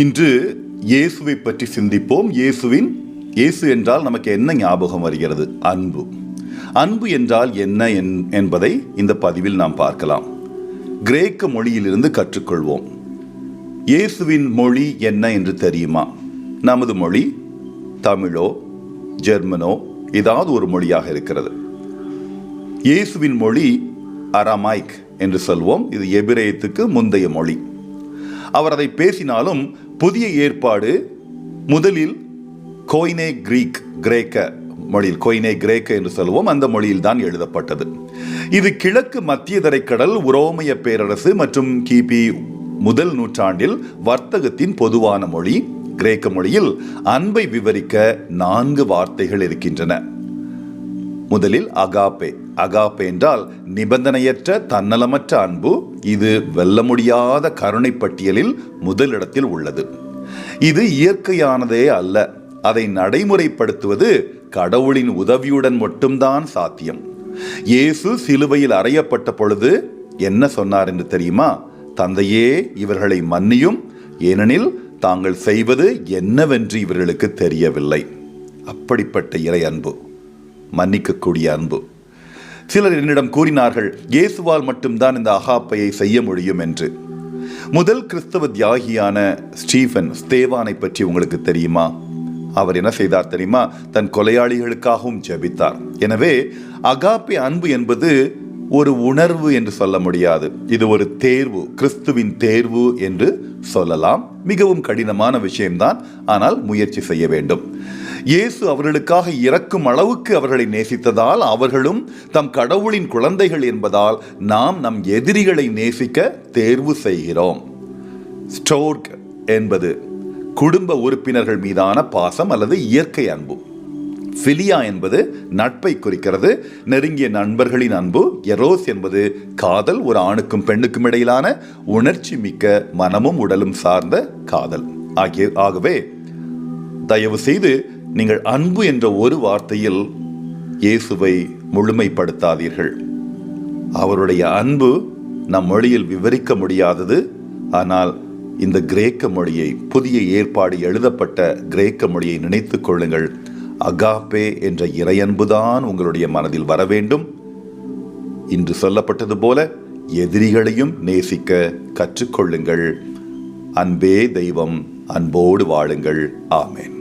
இன்று இயேசுவை பற்றி சிந்திப்போம். இயேசு என்றால் நமக்கு என்ன ஞாபகம் வருகிறது? அன்பு. அன்பு என்றால் என்ன என்பதை இந்த பதிவில் நாம் பார்க்கலாம். கிரேக்க மொழியிலிருந்து கற்றுக்கொள்வோம். இயேசுவின் மொழி என்ன என்று தெரியுமா? நமது மொழி தமிழோ ஜெர்மனோ ஏதாவது ஒரு மொழியாக இருக்கிறது. இயேசுவின் மொழி அரமாய்க் என்று சொல்வோம். இது எபிரேயத்துக்கு முந்தைய மொழி. அவர் அதை பேசினாலும் புதிய ஏற்பாடு முதலில் கோய்னே கிரேக்க மொழியில், கோய்னே கிரேக்க என்று சொல்வோம், அந்த மொழியில் தான் எழுதப்பட்டது. இது கிழக்கு மத்திய தரைக்கடல், உரோமைய பேரரசு மற்றும் கிபி 1 நூற்றாண்டில் வர்த்தகத்தின் பொதுவான மொழி. கிரேக்க மொழியில் அன்பை விவரிக்க 4 வார்த்தைகள் இருக்கின்றன. முதலில் அகாப்பே. அகாப்பே என்றால் நிபந்தனையற்ற தன்னலமற்ற அன்பு. இது வெல்ல முடியாத கருணை பட்டியலில் முதலிடத்தில் உள்ளது. இது இயற்கையானதே அல்ல. அதை நடைமுறைப்படுத்துவது கடவுளின் உதவியுடன் மட்டும்தான் சாத்தியம். இயேசு சிலுவையில் அறையப்பட்ட பொழுது என்ன சொன்னார் என்று தெரியுமா? தந்தையே, இவர்களை மன்னியும், ஏனெனில் தாங்கள் செய்வது என்னவென்று இவர்களுக்கு தெரியவில்லை. அப்படிப்பட்ட இறை அன்பு, மன்னிக்கக்கூடிய அன்பு. சிலர் என்னிடம் கூறினார்கள், இயேசுவால் மட்டும்தான் இந்த அகாப்பையை செய்ய முடியும் என்று. முதல் கிறிஸ்தவ தியாகியான ஸ்தேவானை பற்றி உங்களுக்கு தெரியுமா? அவர் என்ன செய்தார் தெரியுமா? தன் கொலையாளிகளுக்காகவும் ஜெபித்தார். எனவே அகாப்பே அன்பு என்பது ஒரு உணர்வு என்று சொல்ல முடியாது. இது ஒரு தேர்வு, கிறிஸ்துவின் தேர்வு என்று சொல்லலாம். மிகவும் கடினமான விஷயம்தான், ஆனால் முயற்சி செய்ய வேண்டும். இயேசு அவர்களுக்காக இறக்கும் அளவுக்கு அவர்களை நேசித்ததால், அவர்களும் தம் கடவுளின் குழந்தைகள் என்பதால் நாம் நம் எதிரிகளை நேசிக்க தேர்வு செய்கிறோம். ஸ்டோர்க் என்பது குடும்ப உறுப்பினர்கள் மீதான பாசம் அல்லது இயற்கை அன்பு. பிலியா என்பது நட்பை குறிக்கிறது, நெருங்கிய நண்பர்களின் அன்பு. எரோஸ் என்பது காதல், ஒரு ஆணுக்கும் பெண்ணுக்கும் இடையிலான உணர்ச்சி மிக்க மனமும் உடலும் சார்ந்த காதல். ஆகவே தயவு செய்து நீங்கள் அன்பு என்ற ஒரு வார்த்தையில் இயேசுவை முழுமைப்படுத்தாதீர்கள். அவருடைய அன்பு நம் மொழியில் விவரிக்க முடியாதது. ஆனால் இந்த கிரேக்க மொழியை, புதிய ஏற்பாடு எழுதப்பட்ட கிரேக்க மொழியை நினைத்துக் கொள்ளுங்கள். அகாப்பே என்ற இறையன்புதான் உங்களுடைய மனதில் வர வேண்டும். இன்று சொல்லப்பட்டது போல எதிரிகளையும் நேசிக்க கற்றுக்கொள்ளுங்கள். அன்பே தெய்வம், அன்போடு வாழுங்கள். ஆமென்.